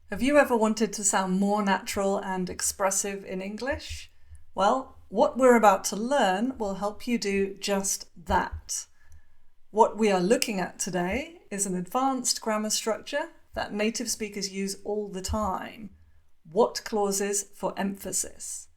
Have you ever wanted to sound more natural and expressive in English? Well, what we're about to learn will help you do just that. What we are looking at today is an advanced grammar structure that native speakers use all the time. What clauses for emphasis?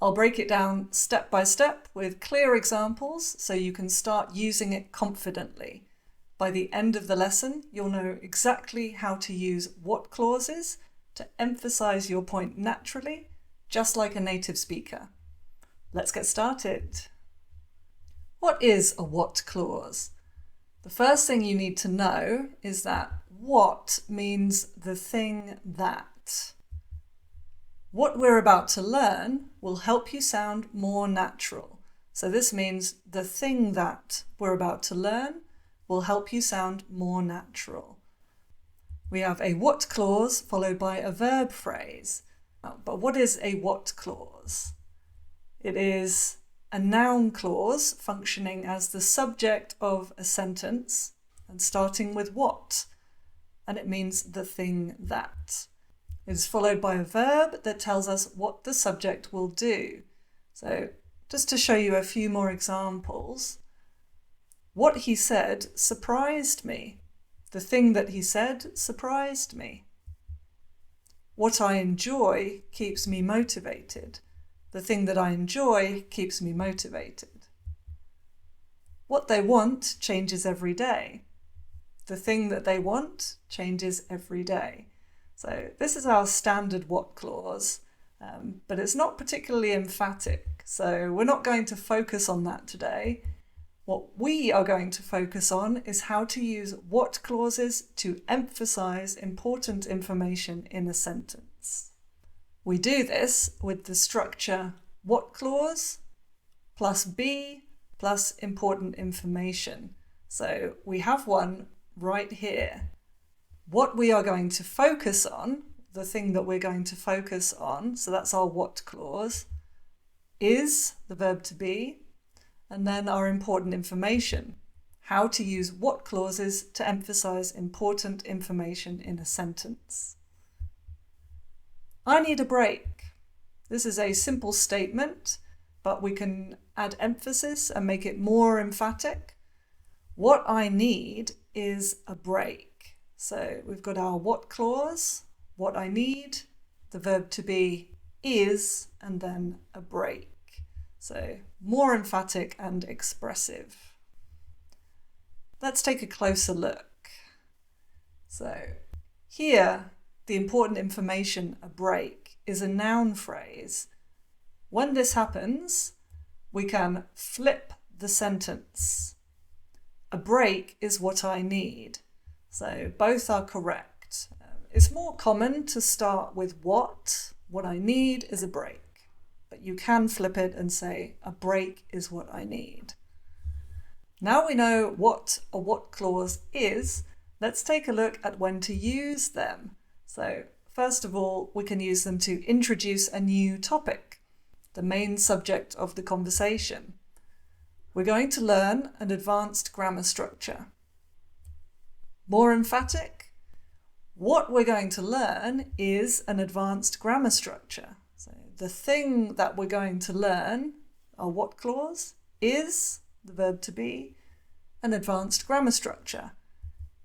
I'll break it down step by step with clear examples so you can start using it confidently. By the end of the lesson, you'll know exactly how to use what clauses to emphasize your point naturally, just like a native speaker. Let's get started. What is a what clause? The first thing you need to know is that what means the thing that. What we're about to learn will help you sound more natural. So this means the thing that we're about to learn will help you sound more natural. We have a what clause followed by a verb phrase. But what is a what clause? It is a noun clause functioning as the subject of a sentence and starting with what, and it means the thing that. It is followed by a verb that tells us what the subject will do. So just to show you a few more examples, what he said surprised me. The thing that he said surprised me. What I enjoy keeps me motivated. The thing that I enjoy keeps me motivated. What they want changes every day. The thing that they want changes every day. So this is our standard what clause, but it's not particularly emphatic. So we're not going to focus on that today. What we are going to focus on is how to use what clauses to emphasize important information in a sentence. We do this with the structure what clause plus be plus important information. So we have one right here. What we are going to focus on, the thing that we're going to focus on, so that's our what clause, is the verb to be, and then our important information, how to use what clauses to emphasize important information in a sentence. I need a break. This is a simple statement, but we can add emphasis and make it more emphatic. What I need is a break. So we've got our what clause, what I need, the verb to be is, and then a break. So more emphatic and expressive. Let's take a closer look. So here, the important information, a break, is a noun phrase. When this happens, we can flip the sentence. A break is what I need. So both are correct. It's more common to start with what I need is a break. But you can flip it and say, a break is what I need. Now we know what a what clause is, let's take a look at when to use them. So first of all, we can use them to introduce a new topic, the main subject of the conversation. We're going to learn an advanced grammar structure. More emphatic? What we're going to learn is an advanced grammar structure. So the thing that we're going to learn, our what clause, is the verb to be, an advanced grammar structure.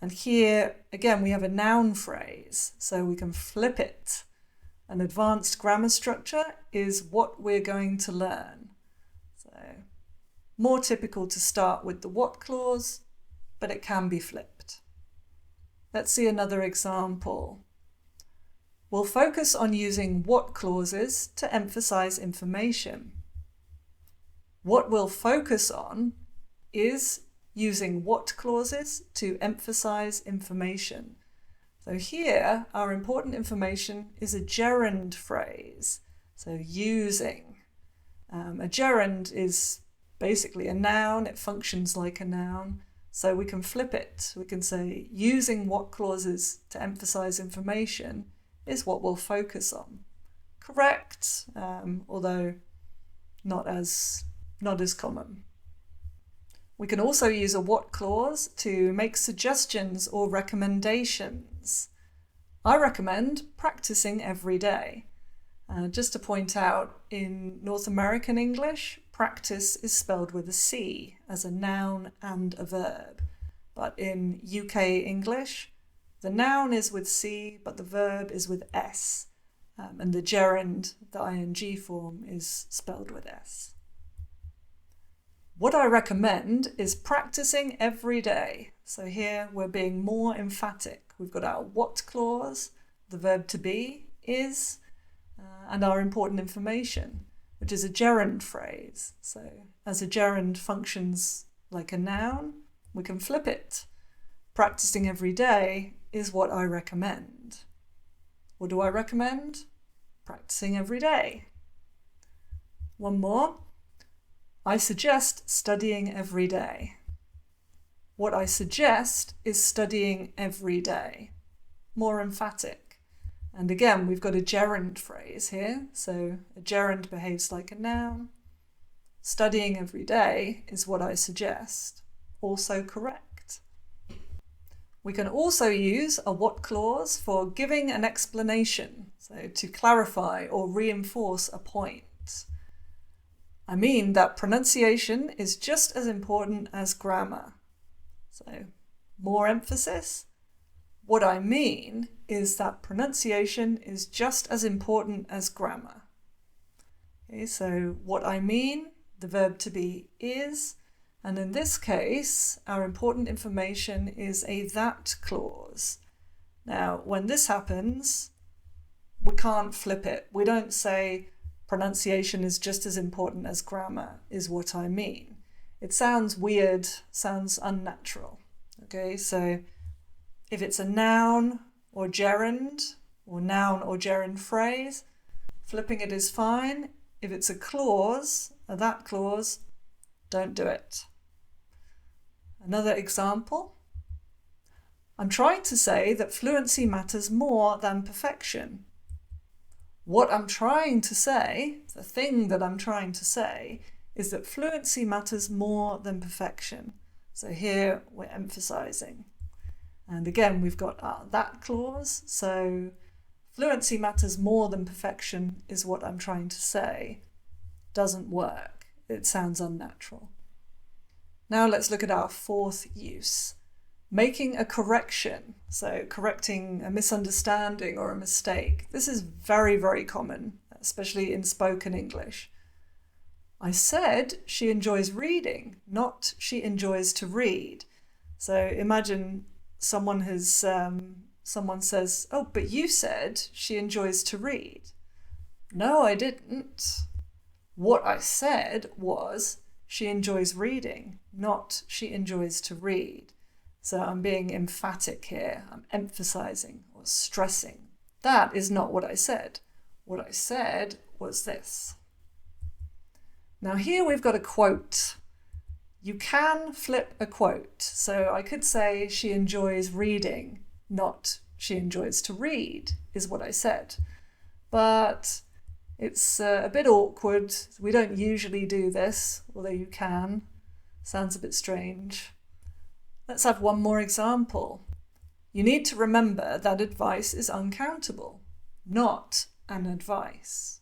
And here, again, we have a noun phrase, so we can flip it. An advanced grammar structure is what we're going to learn. So more typical to start with the what clause, but it can be flipped. Let's see another example. We'll focus on using what clauses to emphasize information. What we'll focus on is using what clauses to emphasize information. So here, our important information is a gerund phrase. So using. A gerund is basically a noun. It functions like a noun. So we can flip it. We can say using what clauses to emphasize information is what we'll focus on. Correct, although not as common. We can also use a what clause to make suggestions or recommendations. I recommend practicing every day. Just to point out, in North American English, practice is spelled with a C as a noun and a verb. But in UK English, the noun is with C, but the verb is with S. And the gerund, the ing form, is spelled with S. What I recommend is practicing every day. So here we're being more emphatic. We've got our what clause, the verb to be, is, and our important information, which is a gerund phrase. So as a gerund functions like a noun, we can flip it. Practicing every day is what I recommend. What do I recommend? Practicing every day. One more. I suggest studying every day. What I suggest is studying every day. More emphatic. And again, we've got a gerund phrase here. So a gerund behaves like a noun. Studying every day is what I suggest. Also correct. We can also use a what clause for giving an explanation, so to clarify or reinforce a point. I mean that pronunciation is just as important as grammar. So, more emphasis. What I mean is that pronunciation is just as important as grammar. Okay, so what I mean, the verb to be is, and in this case, our important information is a that clause. Now, when this happens, we can't flip it. We don't say pronunciation is just as important as grammar is what I mean. It sounds weird, sounds unnatural. Okay, so if it's a noun or gerund or noun or gerund phrase, flipping it is fine. If it's a clause, a that clause, don't do it. Another example. I'm trying to say that fluency matters more than perfection. What I'm trying to say, the thing that I'm trying to say, is that fluency matters more than perfection. So here we're emphasizing. And again, we've got our that clause. So fluency matters more than perfection is what I'm trying to say. Doesn't work. It sounds unnatural. Now let's look at our fourth use. Making a correction, so correcting a misunderstanding or a mistake. This is very, very common, especially in spoken English. I said she enjoys reading, not she enjoys to read. So imagine someone says, oh, but you said she enjoys to read. No, I didn't. What I said was she enjoys reading, not she enjoys to read. So I'm being emphatic here. I'm emphasizing or stressing. That is not what I said. What I said was this. Now here we've got a quote. You can flip a quote. So I could say she enjoys reading, not she enjoys to read, is what I said. But it's a bit awkward. We don't usually do this, although you can. Sounds a bit strange. Let's have one more example. You need to remember that advice is uncountable, not an advice.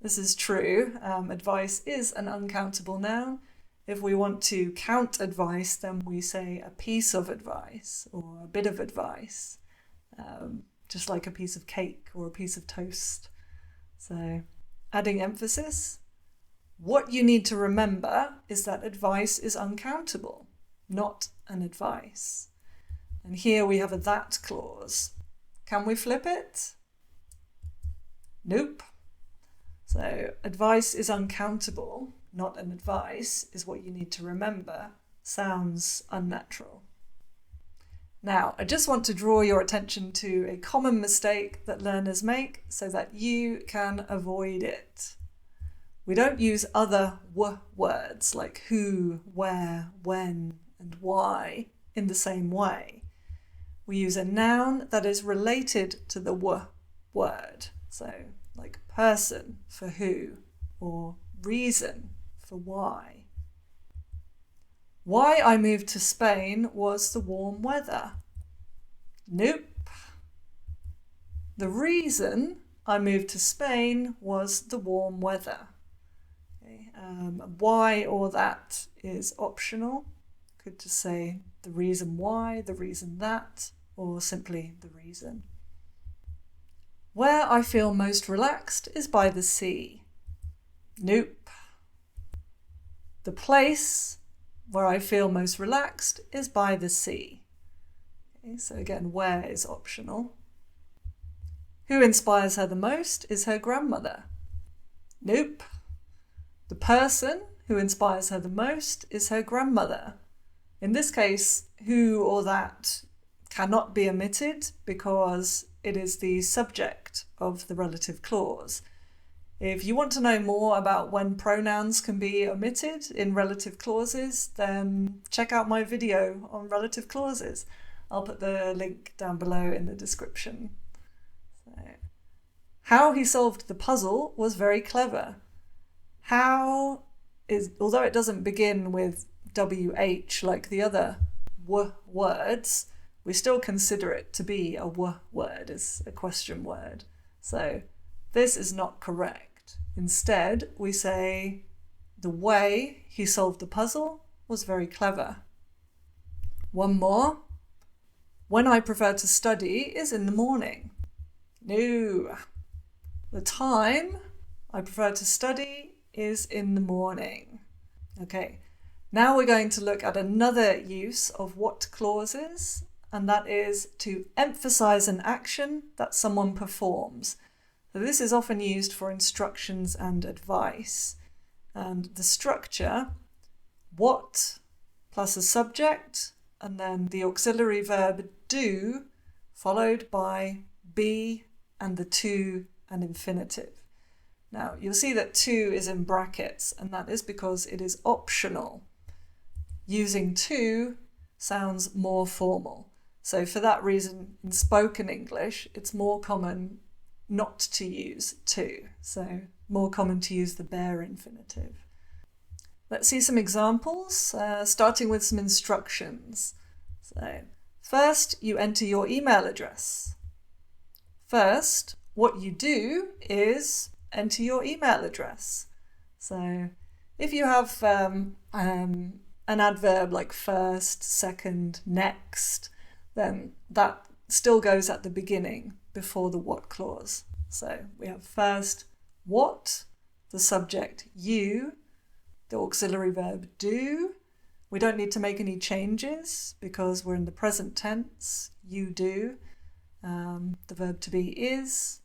This is true. Advice is an uncountable noun. If we want to count advice, then we say a piece of advice or a bit of advice, just like a piece of cake or a piece of toast. So, adding emphasis. What you need to remember is that advice is uncountable, not an advice. And here we have a that clause. Can we flip it? Nope. So advice is uncountable, not an advice, is what you need to remember. Sounds unnatural. Now, I just want to draw your attention to a common mistake that learners make so that you can avoid it. We don't use other words like who, where, when, and why in the same way. We use a noun that is related to the word. So like person for who or reason for why. Why I moved to Spain was the warm weather. Nope. The reason I moved to Spain was the warm weather. Okay. Why or that is optional. Could just say the reason why, the reason that, or simply the reason. Where I feel most relaxed is by the sea. Nope. The place where I feel most relaxed is by the sea. Okay, so again, where is optional. Who inspires her the most is her grandmother. Nope. The person who inspires her the most is her grandmother. In this case, who or that cannot be omitted because it is the subject of the relative clause. If you want to know more about when pronouns can be omitted in relative clauses, then check out my video on relative clauses. I'll put the link down below in the description. How he solved the puzzle was very clever. How is, although it doesn't begin with WH like the other W words, we still consider it to be a W word, as a question word. So this is not correct. Instead, we say the way he solved the puzzle was very clever. One more. When I prefer to study is in the morning. No. The time I prefer to study is in the morning. Okay, now we're going to look at another use of what clauses, and that is to emphasize an action that someone performs. So this is often used for instructions and advice. And the structure, what plus a subject, and then the auxiliary verb do, followed by be and the to and infinitive. Now, you'll see that to is in brackets, and that is because it is optional. Using to sounds more formal. So for that reason, in spoken English, it's more common not to use to. So more common to use the bare infinitive. Let's see some examples, starting with some instructions. So first, you enter your email address. First, what you do is enter your email address. So if you have an adverb like first, second, next, then that still goes at the beginning before the what clause. So we have first what, the subject you, the auxiliary verb do. We don't need to make any changes because we're in the present tense, you do. The verb to be is.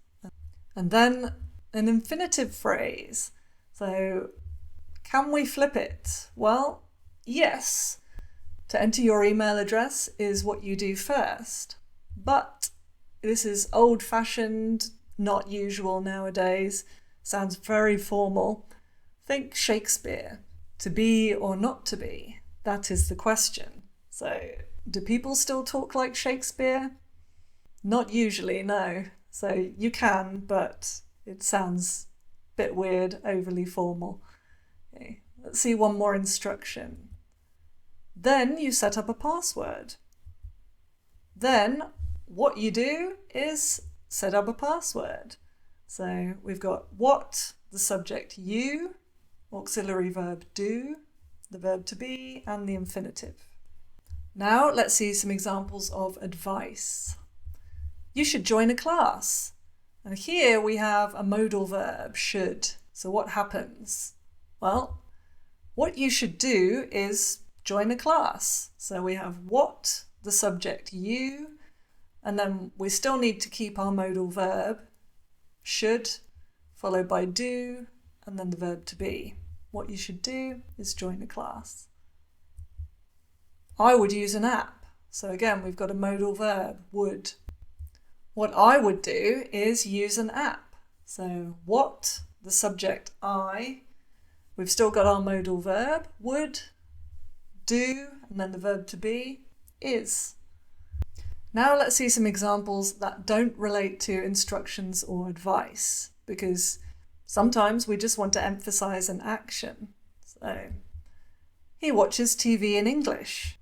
And then an infinitive phrase. So can we flip it? Well, yes. To enter your email address is what you do first. But this is old-fashioned, not usual nowadays. Sounds very formal. Think Shakespeare. To be or not to be? That is the question. So do people still talk like Shakespeare? Not usually, no. So you can, but it sounds a bit weird, overly formal. Okay. Let's see one more instruction. Then you set up a password. Then what you do is set up a password. So we've got what, the subject you, auxiliary verb do, the verb to be, and the infinitive. Now let's see some examples of advice. You should join a class. And here we have a modal verb, should. So what happens? Well, what you should do is join a class. So we have what, the subject you, and then we still need to keep our modal verb, should, followed by do, and then the verb to be. What you should do is join a class. I would use an app. So again, we've got a modal verb, would. What I would do is use an app. So what, the subject I, we've still got our modal verb, would, do, and then the verb to be, is. Now let's see some examples that don't relate to instructions or advice, because sometimes we just want to emphasize an action. So he watches TV in English.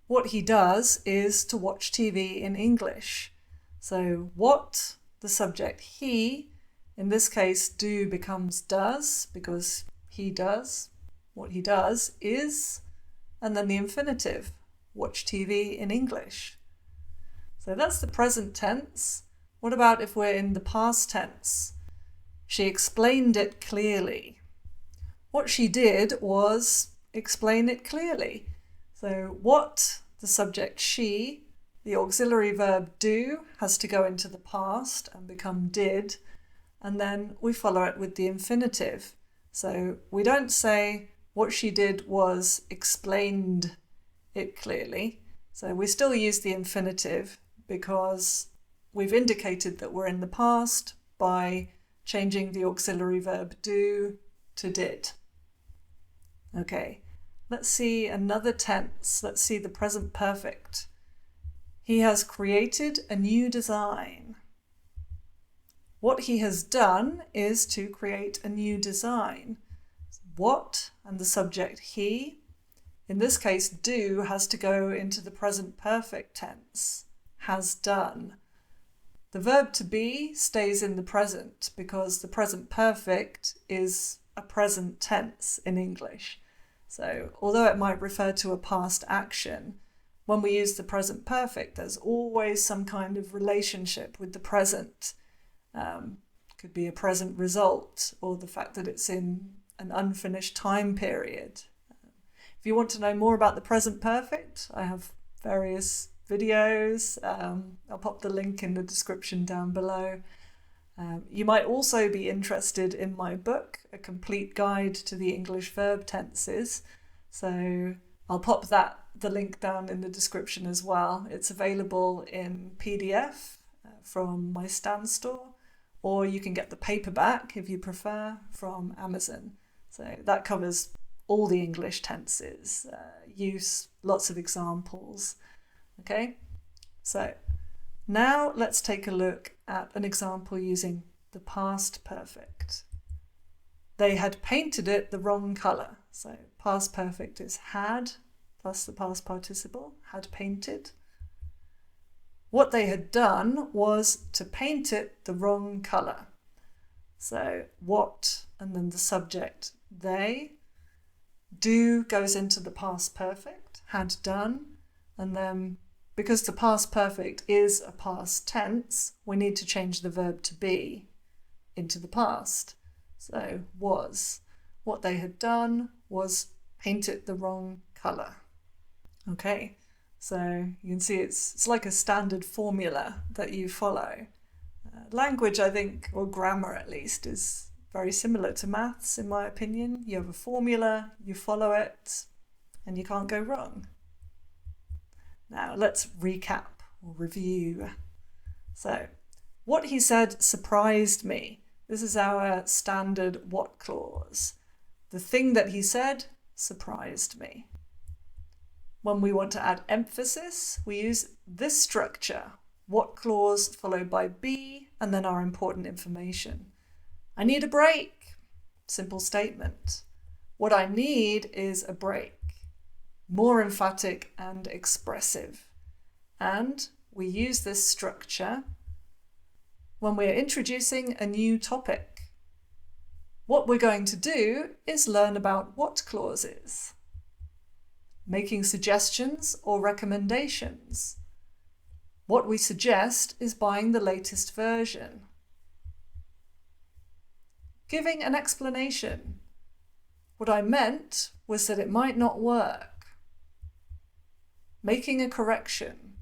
What he does is to watch TV in English. So what, the subject he. In this case, do becomes does because he does. What he does is, and then the infinitive, watch TV in English. So that's the present tense. What about if we're in the past tense? She explained it clearly. What she did was explain it clearly. So what, the subject she, the auxiliary verb do has to go into the past and become did, and then we follow it with the infinitive. So we don't say what she did was explained it clearly. So we still use the infinitive because we've indicated that we're in the past by changing the auxiliary verb do to did. Okay, let's see another tense. Let's see the present perfect. He has created a new design. What he has done is to create a new design. What and the subject he. In this case, do has to go into the present perfect tense. Has done. The verb to be stays in the present because the present perfect is a present tense in English. So although it might refer to a past action, when we use the present perfect, there's always some kind of relationship with the present. Could be a present result or the fact that it's in an unfinished time period. If you want to know more about the present perfect, I have various videos. I'll pop the link in the description down below. You might also be interested in my book, A Complete Guide to the English Verb Tenses. So I'll pop the link down in the description as well. It's available in PDF from my Stan store, or you can get the paperback if you prefer from Amazon. So that covers all the English tenses, use, lots of examples. Okay, so now let's take a look at an example using the past perfect. They had painted it the wrong colour. So past perfect is had plus the past participle, had painted. What they had done was to paint it the wrong colour. So what and then the subject they. Do goes into the past perfect, had done, and then because the past perfect is a past tense, we need to change the verb to be into the past. So was. What they had done was paint it the wrong colour. Okay, so you can see it's like a standard formula that you follow. Language, I think, or grammar at least, is very similar to maths in my opinion. You have a formula, you follow it, and you can't go wrong. Now let's recap or review. So, what he said surprised me. This is our standard what clause. The thing that he said surprised me. When we want to add emphasis, we use this structure. What clause followed by be and then our important information. I need a break. Simple statement. What I need is a break. More emphatic and expressive. And we use this structure when we're introducing a new topic. What we're going to do is learn about what clauses, making suggestions or recommendations. What we suggest is buying the latest version. Giving an explanation. What I meant was that it might not work. Making a correction.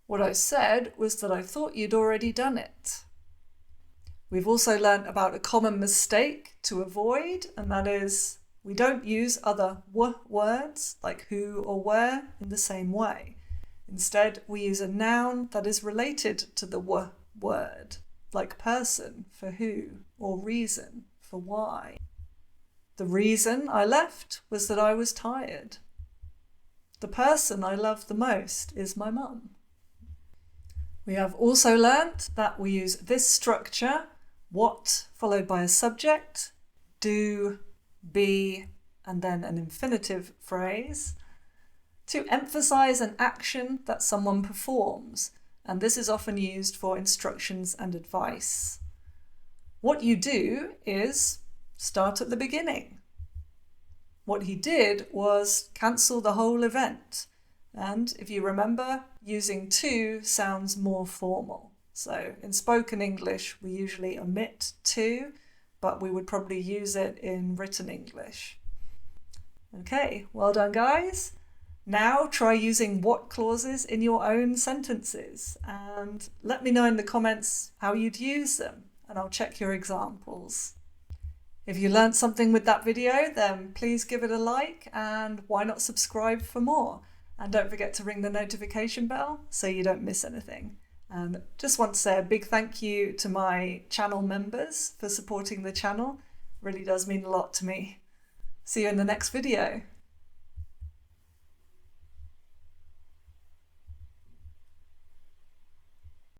What I said was that I thought you'd already done it. We've also learnt about a common mistake to avoid, and that is we don't use other words like who or where in the same way. Instead, we use a noun that is related to the word, like person for who or reason for why. The reason I left was that I was tired. The person I love the most is my mum. We have also learnt that we use this structure, what followed by a subject, do, be, and then an infinitive phrase, to emphasize an action that someone performs. and this is often used for instructions and advice. What you do is start at the beginning. What he did was cancel the whole event. And if you remember, using to sounds more formal. So in spoken English, we usually omit to, but we would probably use it in written English. Okay, well done, guys. Now try using what clauses in your own sentences and let me know in the comments how you'd use them, and I'll check your examples. If you learned something with that video, then please give it a like, and why not subscribe for more? And don't forget to ring the notification bell so you don't miss anything. And just want to say a big thank you to my channel members for supporting the channel. It really does mean a lot to me. See you in the next video.